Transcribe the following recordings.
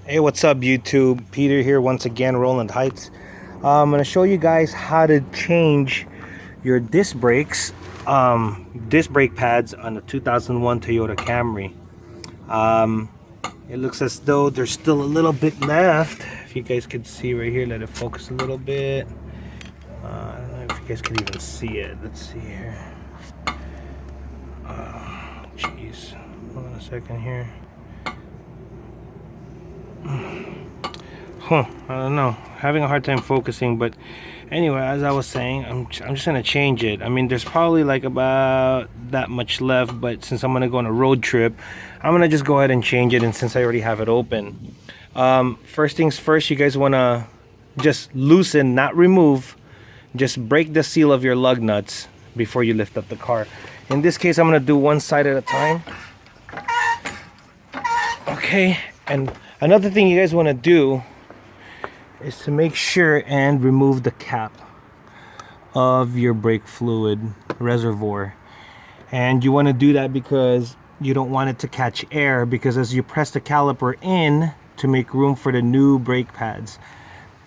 Hey, what's up YouTube? Peter here once again, Roland Heights. I'm going to show you guys how to change your disc brakes, disc brake pads on the 2001 Toyota Camry. It looks as though there's still a little bit left. If you guys can see right here, let it focus a little bit. I don't know if you guys can even see it. Let's see here. Jeez, hold on a second here. I don't know, having a hard time focusing, but anyway, as I was saying, I'm just gonna change it. I mean, there's probably like about that much left, but since I'm gonna go on a road trip, I'm gonna just go ahead and change it. And since I already have it open, first things first, you guys want to just loosen, not remove, just break the seal of your lug nuts before you lift up the car. In this case, I'm gonna do one side at a time. Okay, and another thing you guys want to do is to make sure and remove the cap of your brake fluid reservoir. And you want to do that because you don't want it to catch air, because as you press the caliper in to make room for the new brake pads,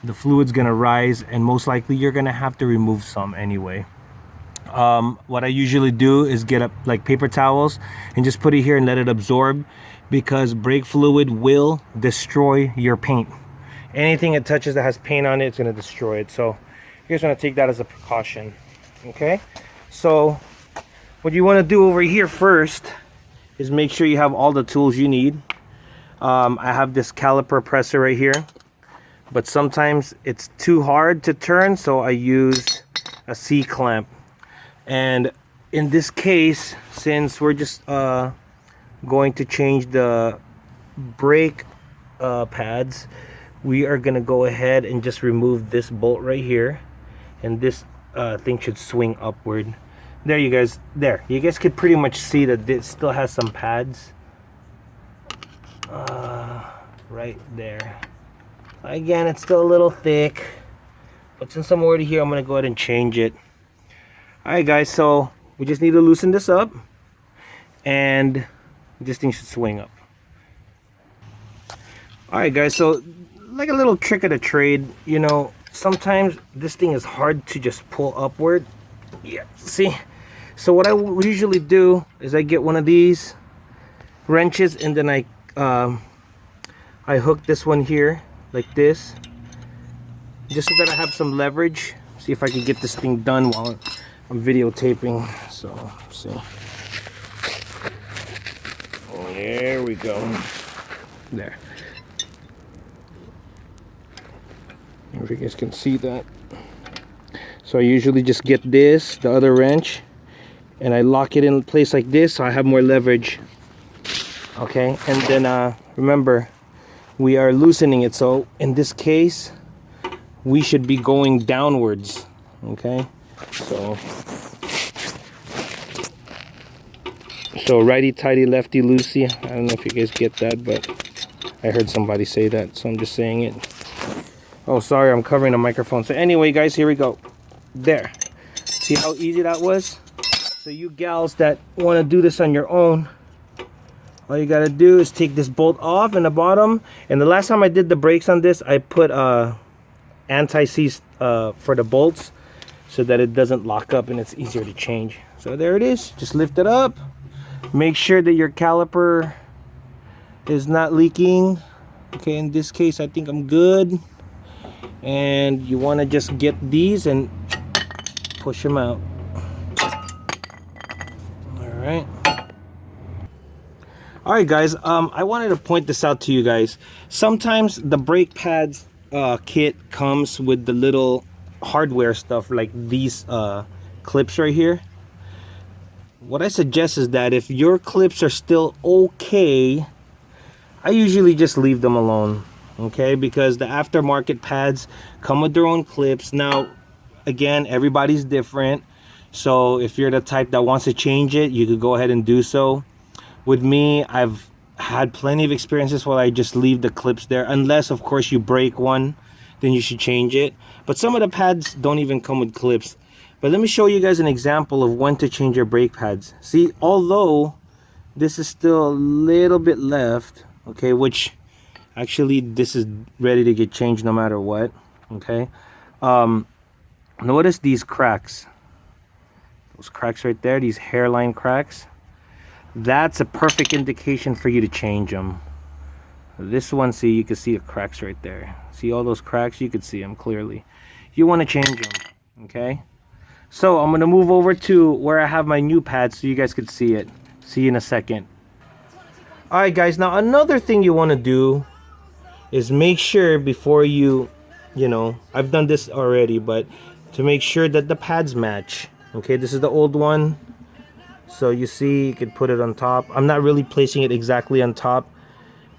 the fluid's going to rise, and most likely you're going to have to remove some anyway. What I usually do is get up like paper towels and just put it here and let it absorb, because brake fluid will destroy your paint. Anything it touches that has paint on it, it's going to destroy it. So you guys want to take that as a precaution. Okay, so what you want to do over here first is make sure you have all the tools you need. I have this caliper presser right here, but sometimes it's too hard to turn, so I use a C-clamp. And in this case, since we're just going to change the brake pads, we are going to go ahead and just remove this bolt right here, and this thing should swing upward. There, you guys, there, you guys could pretty much see that it still has some pads right there. Again, it's still a little thick, but since I'm already here, I'm going to go ahead and change it. Alright guys, so we just need to loosen this up, and this thing should swing up. Alright guys, so like a little trick of the trade, you know, sometimes this thing is hard to just pull upward. Yeah, see? So what I usually do is I get one of these wrenches, and then I hook this one here like this, just so that I have some leverage. See if I can get this thing done while I'm videotaping. So see, there we go. There. If you guys can see that. So I usually just get this, the other wrench, and I lock it in place like this, so I have more leverage. Okay, and then remember, we are loosening it, so in this case we should be going downwards. Okay, so righty tighty, lefty loosey. I don't know if you guys get that, but I heard somebody say that, so I'm just saying it. Oh, sorry, I'm covering the microphone. So anyway guys, here we go. There, see how easy that was? So you gals that want to do this on your own, all you gotta do is take this bolt off in the bottom. And the last time I did the brakes on this, I put anti-seize for the bolts, so that it doesn't lock up and it's easier to change. So there it is. Just lift it up. Make sure that your caliper is not leaking. Okay, in this case I think I'm good. And you want to just get these and push them out. Alright. Alright guys, I wanted to point this out to you guys. Sometimes the brake pads kit comes with the little hardware stuff like these clips right here. What I suggest is that if your clips are still okay, I usually just leave them alone. Okay, because the aftermarket pads come with their own clips. Now again, everybody's different, so if you're the type that wants to change it, you could go ahead and do so. With me, I've had plenty of experiences where I just leave the clips there, unless of course you break one, then you should change it. But some of the pads don't even come with clips. But let me show you guys an example of when to change your brake pads. See, although this is still a little bit left, okay, which Actually, this is ready to get changed no matter what. Okay. Notice these cracks. Those cracks right there, these hairline cracks. That's a perfect indication for you to change them. This one, see, you can see the cracks right there. See all those cracks? You can see them clearly. You want to change them, okay? So I'm going to move over to where I have my new pad so you guys can see it. See you in a second. Alright guys, now another thing you want to do is make sure before you know, I've done this already, but to make sure that the pads match. Okay, this is the old one. So you see, you could put it on top. I'm not really placing it exactly on top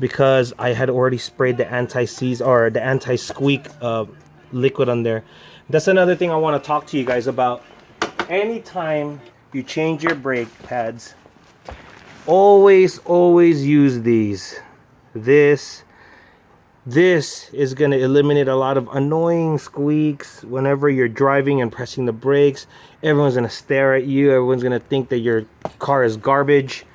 because I had already sprayed the anti-seize or the anti-squeak liquid on there. That's another thing I want to talk to you guys about. Anytime you change your brake pads, always use these. This is going to eliminate a lot of annoying squeaks whenever you're driving and pressing the brakes. Everyone's going to stare at you. Everyone's going to think that your car is garbage.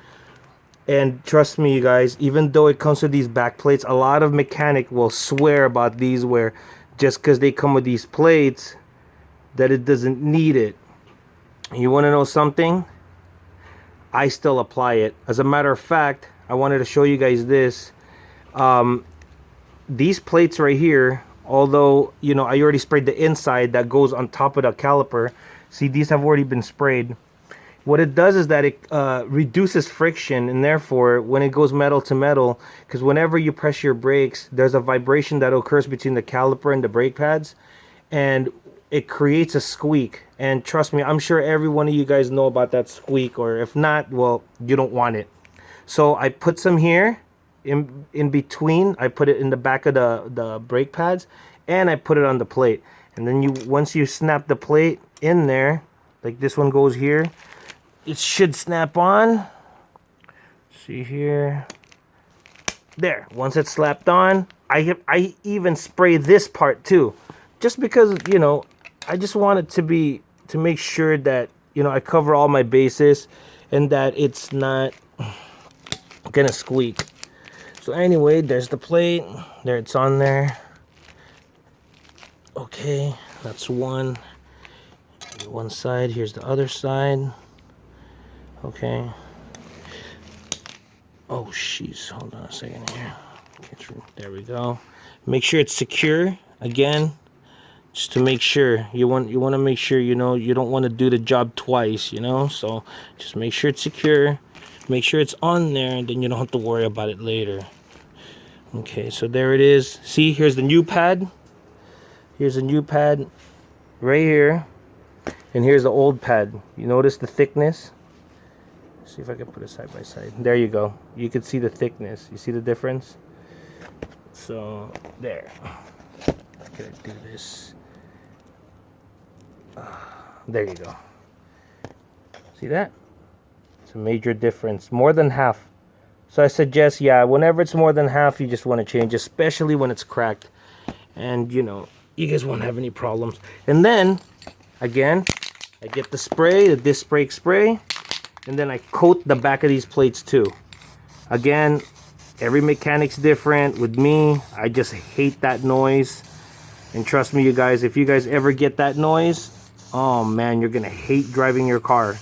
And trust me, you guys, even though it comes with these back plates, a lot of mechanic will swear about these where just because they come with these plates that it doesn't need it. You want to know something? I still apply it. As a matter of fact, I wanted to show you guys this. These plates right here, although, you know, I already sprayed the inside that goes on top of the caliper. See, these have already been sprayed. What it does is that it reduces friction, and therefore when it goes metal to metal, because whenever you press your brakes, there's a vibration that occurs between the caliper and the brake pads, and it creates a squeak. And trust me, I'm sure every one of you guys know about that squeak, or if not, well, you don't want it. So I put some here in between. I put it in the back of the brake pads, and I put it on the plate. And then once you snap the plate in there, like this one goes here, it should snap on. See here. There. Once it's slapped on, I even spray this part too, just because, you know, I just want it to make sure that, you know, I cover all my bases and that it's not gonna squeak. So anyway, there's the plate. There, it's on there. Okay, that's one side. Here's the other side. Okay. Oh, jeez. Hold on a second here. There we go. Make sure it's secure. Again, just to make sure. You want to make sure, you know, you don't want to do the job twice, you know. So just make sure it's secure. Make sure it's on there, and then you don't have to worry about it later. Okay, so there it is. See, here's the new pad. Here's a new pad right here. And here's the old pad. You notice the thickness? See if I can put it side by side. There you go. You can see the thickness. You see the difference? So, there. I'm gonna do this. There you go. See that? It's a major difference. More than half. So I suggest, yeah, whenever it's more than half, you just want to change, especially when it's cracked. And, you know, you guys won't have any problems. And then, again, I get the spray, the disc brake spray, and then I coat the back of these plates too. Again, every mechanic's different. With me, I just hate that noise. And trust me, you guys, if you guys ever get that noise, oh man, you're gonna hate driving your car.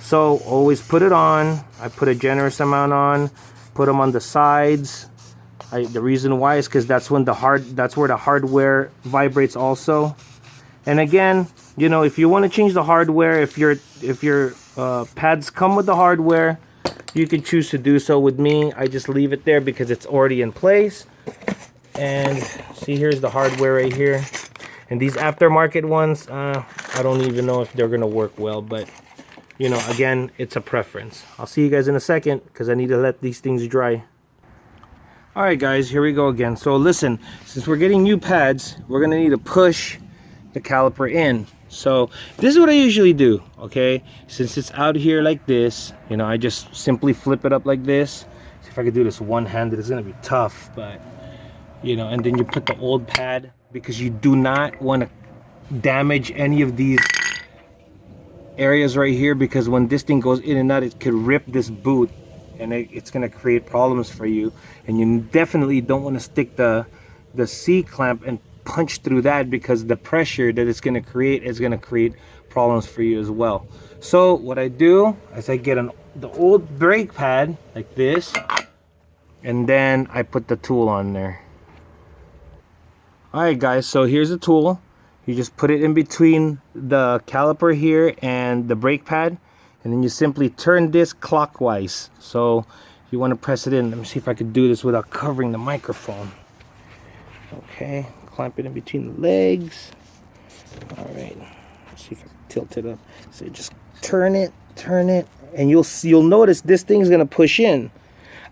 So always put it on. I put a generous amount on. Put them on the sides. The reason why is because that's where the hardware vibrates also. And again, you know, if you want to change the hardware, if your pads come with the hardware, you can choose to do so. With me, I just leave it there because it's already in place. And see, here's the hardware right here. And these aftermarket ones, I don't even know if they're gonna work well, but you know, again, it's a preference. I'll see you guys in a second because I need to let these things dry. Alright guys, here we go again. So listen, since we're getting new pads, we're gonna need to push the caliper in. So this is what I usually do, okay? Since it's out here like this, you know, I just simply flip it up like this. See if I could do this one-handed. It's gonna be tough, but you know, and then you put the old pad because you do not want to damage any of these areas right here, because when this thing goes in and out, it could rip this boot. and it's going to create problems for you. And you definitely don't want to stick the C clamp and punch through that, because the pressure that it's going to create is going to create problems for you as well. So what I do is I get the old brake pad like this, and then I put the tool on there. Alright guys, so here's the tool. You just put it in between the caliper here and the brake pad, and then you simply turn this clockwise. So you want to press it in. Let me see if I could do this without covering the microphone. Okay, clamp it in between the legs. Alright, let's see if I can tilt it up. So just turn it, and you'll notice this thing's gonna push in.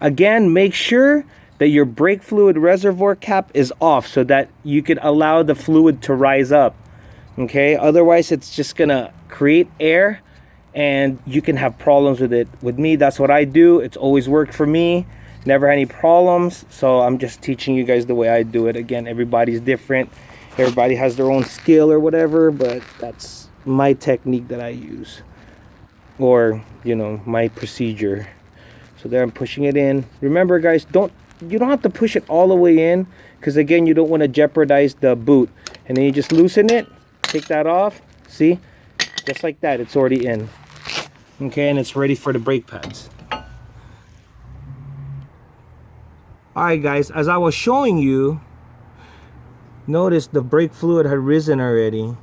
Again, make sure that your brake fluid reservoir cap is off so that you could allow the fluid to rise up. Okay, otherwise it's just gonna create air and you can have problems with it. With me, that's what I do. It's always worked for me, never had any problems. So I'm just teaching you guys the way I do it. Again, everybody's different, everybody has their own skill or whatever, but that's my technique that I use, or you know, my procedure. So there, I'm pushing it in. Remember guys, you don't have to push it all the way in, because again, you don't want to jeopardize the boot. And then you just loosen it, take that off, see, just like that, it's already in. Okay, and it's ready for the brake pads. Alright guys, as I was showing you, notice the brake fluid had risen already.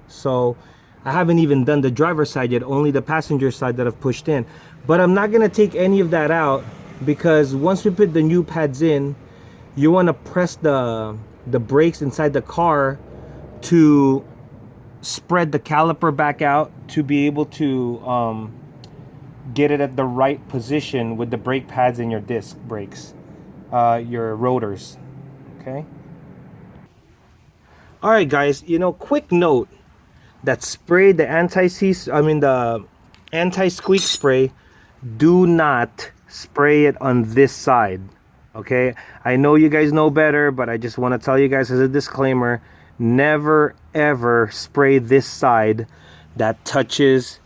So I haven't even done the driver's side yet, only the passenger side that I've pushed in. But I'm not going to take any of that out, because once we put the new pads in, you want to press the brakes inside the car to spread the caliper back out to be able to get it at the right position with the brake pads and your disc brakes, your rotors. Okay. All right guys, you know, quick note, that spray, the the anti-squeak spray, do not spray it on this side. Okay, I know you guys know better, but I just want to tell you guys as a disclaimer, never ever spray this side that touches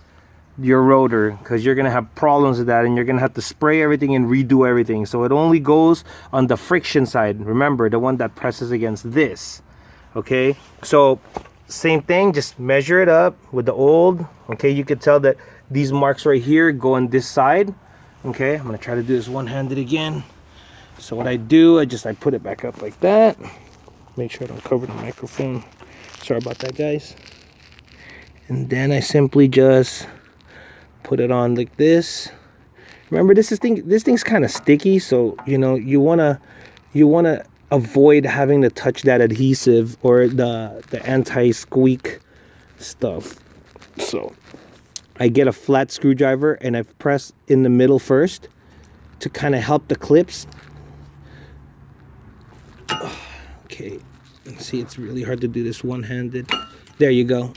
your rotor, because you're gonna have problems with that, and you're gonna have to spray everything and redo everything. So it only goes on the friction side, remember, the one that presses against this. Okay, so same thing, just measure it up with the old. Okay, you could tell that these marks right here go on this side. Okay, I'm gonna try to do this one-handed again. So what I do, I put it back up like that. Make sure I don't cover the microphone. Sorry about that guys. And then I simply just put it on like this. Remember, this thing's kind of sticky, so you know, you wanna avoid having to touch that adhesive or the anti-squeak stuff. So I get a flat screwdriver and I press in the middle first to kind of help the clips. Okay, see, it's really hard to do this one-handed. There you go.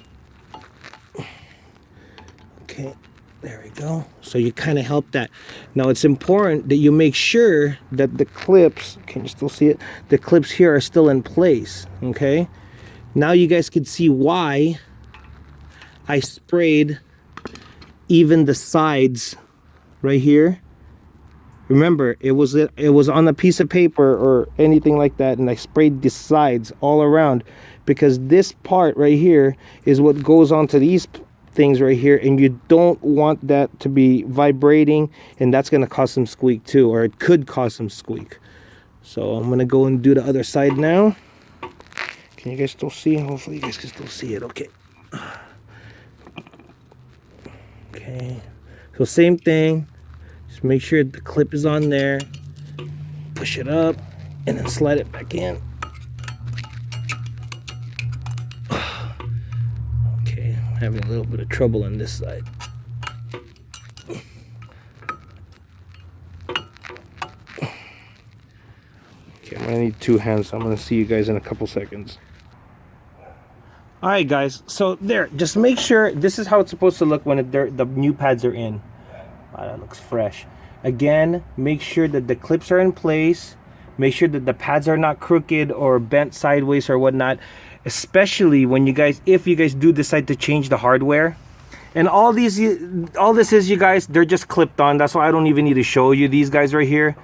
Okay, there we go. So you kind of help that. Now it's important that you make sure that the clips, can you still see it? The clips here are still in place, okay? Now you guys can see why I sprayed even the sides right here. Remember, it was on a piece of paper or anything like that, and I sprayed the sides all around, because this part right here is what goes onto these things right here, and you don't want that to be vibrating, and that's going to cause some squeak too, or it could cause some squeak. So I'm going to go and do the other side now. Can you guys still see? Hopefully you guys can still see it. Okay. Okay. So same thing. Just make sure the clip is on there. Push it up and then slide it back in. Okay, I'm having a little bit of trouble on this side. Okay, I'm gonna need two hands, so I'm gonna see you guys in a couple seconds. All right guys, so there, just make sure this is how it's supposed to look when the new pads are in. Wow, that looks fresh. Again, make sure that the clips are in place. Make sure that the pads are not crooked or bent sideways or whatnot, especially when if you guys do decide to change the hardware. And all this is, you guys, they're just clipped on. That's why I don't even need to show you these guys right here.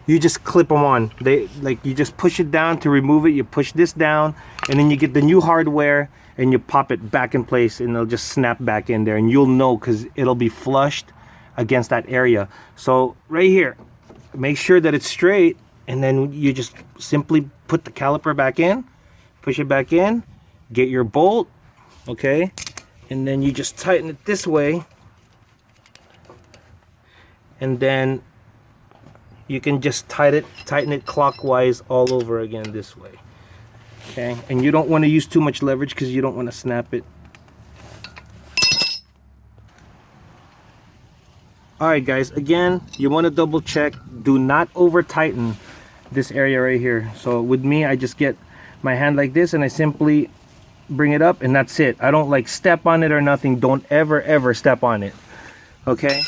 You just clip them on. They, like, you just push it down to remove it. You push this down, and then you get the new hardware, and you pop it back in place, and it'll just snap back in there, and you'll know because it'll be flushed against that area. So right here, make sure that it's straight, and then you just simply put the caliper back in, push it back in, get your bolt, okay, and then you just tighten it this way, and then you can just tighten it clockwise all over again this way. Okay, and you don't want to use too much leverage because you don't want to snap it. Alright guys, again, you want to double check. Do not over tighten this area right here. So with me, I just get my hand like this and I simply bring it up, and that's it. I don't like step on it or nothing. Don't ever step on it. Okay,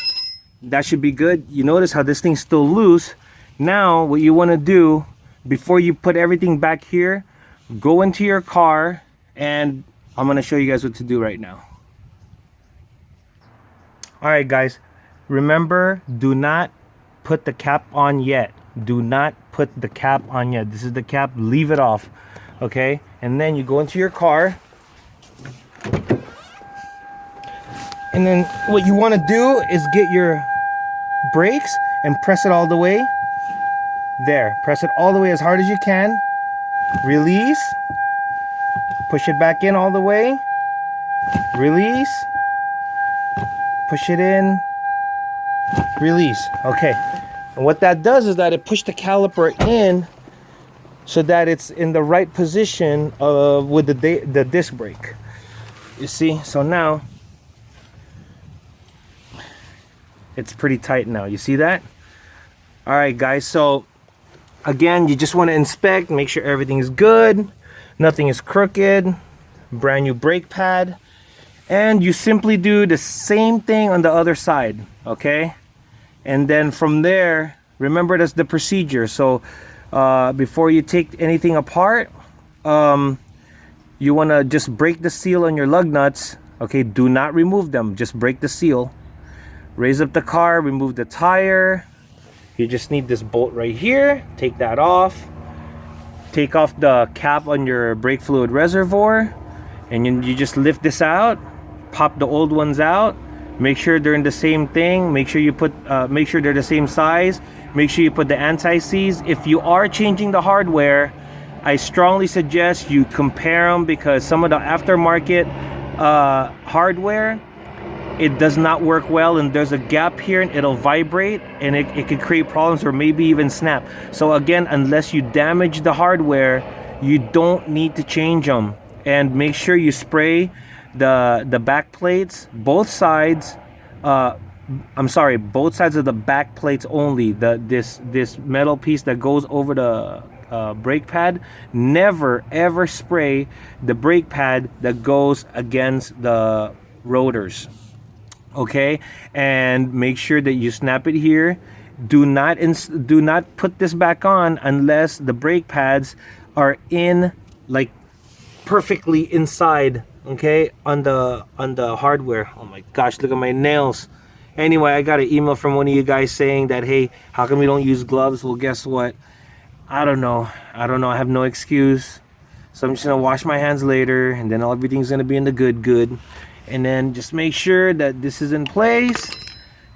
that should be good. You notice how this thing's still loose. Now what you want to do before you put everything back here, go into your car, and I'm going to show you guys what to do right now. Alright guys, remember, do not put the cap on yet. Do not put the cap on yet. This is the cap, leave it off. Okay, and then you go into your car, and then what you want to do is get your brakes and press it all the way. There, press it all the way as hard as you can. Release, push it back in all the way, release, push it in, release. Okay, and what that does is that it pushes the caliper in so that it's in the right position with the disc brake. You see, so now it's pretty tight now. You see that? All right guys, so again, you just want to inspect, make sure everything is good, nothing is crooked, brand new brake pad, and you simply do the same thing on the other side. Okay, and then from there, remember, that's the procedure. So before you take anything apart, you want to just break the seal on your lug nuts. Okay, do not remove them, just break the seal. Raise up the car, remove the tire. You just need this bolt right here. Take that off. Take off the cap on your brake fluid reservoir, and you just lift this out. Pop the old ones out. Make sure they're in the same thing. Make sure you put make sure they're the same size. Make sure you put the anti-seize. If you are changing the hardware, I strongly suggest you compare them, because some of the aftermarket hardware, it does not work well, and there's a gap here and it'll vibrate, and it could create problems or maybe even snap. So again, unless you damage the hardware, you don't need to change them. And make sure you spray the back plates, both sides. I'm sorry, both sides of the back plates only. This metal piece that goes over the brake pad. Never ever spray the brake pad that goes against the rotors. Okay, and make sure that you snap it here. Do not put this back on unless the brake pads are in, like, perfectly inside. Okay, on the hardware. Oh my gosh, look at my nails. Anyway, I got an email from one of you guys saying that, hey, how come we don't use gloves? Well, guess what? I don't know. I have no excuse. So I'm just gonna wash my hands later, and then everything's gonna be in the good. And then just make sure that this is in place,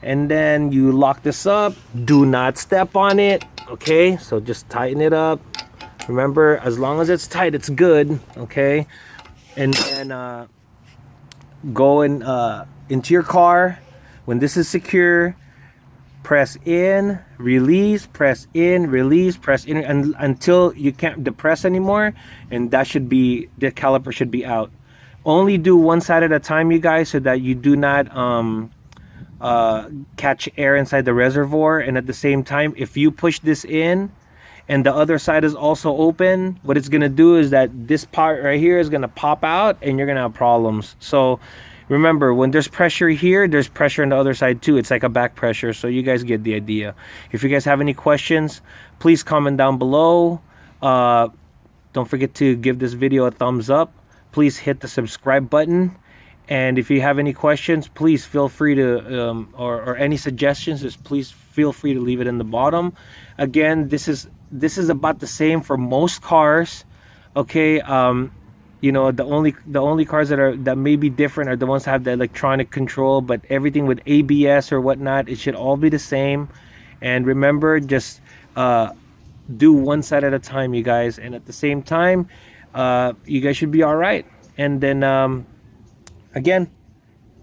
and then you lock this up. Do not step on it. Okay, so just tighten it up. Remember, as long as it's tight, it's good. Okay, and then go into your car. When this is secure, press in, release, press in, release, press in, until you can't depress anymore, and that should be, the caliper should be out. Only do one side at a time, you guys, so that you do not catch air inside the reservoir. And at the same time, if you push this in and the other side is also open, what it's gonna do is that this part right here is gonna pop out, and you're gonna have problems. So remember, when there's pressure here, there's pressure on the other side too. It's like a back pressure, so you guys get the idea. If you guys have any questions, please comment down below. Don't forget to give this video a thumbs up. Please hit the subscribe button, And if you have any questions, please feel free to, or any suggestions, just please feel free to leave it in the bottom. Again, this is about the same for most cars. Okay, you know, the only cars that may be different are the ones that have the electronic control, but everything with ABS or whatnot, it should all be the same. And remember, just do one side at a time, you guys, and at the same time, you guys should be all right. And then again,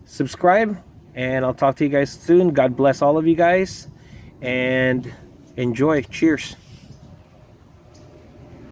subscribe, and I'll talk to you guys soon. God bless all of you guys, and enjoy. Cheers.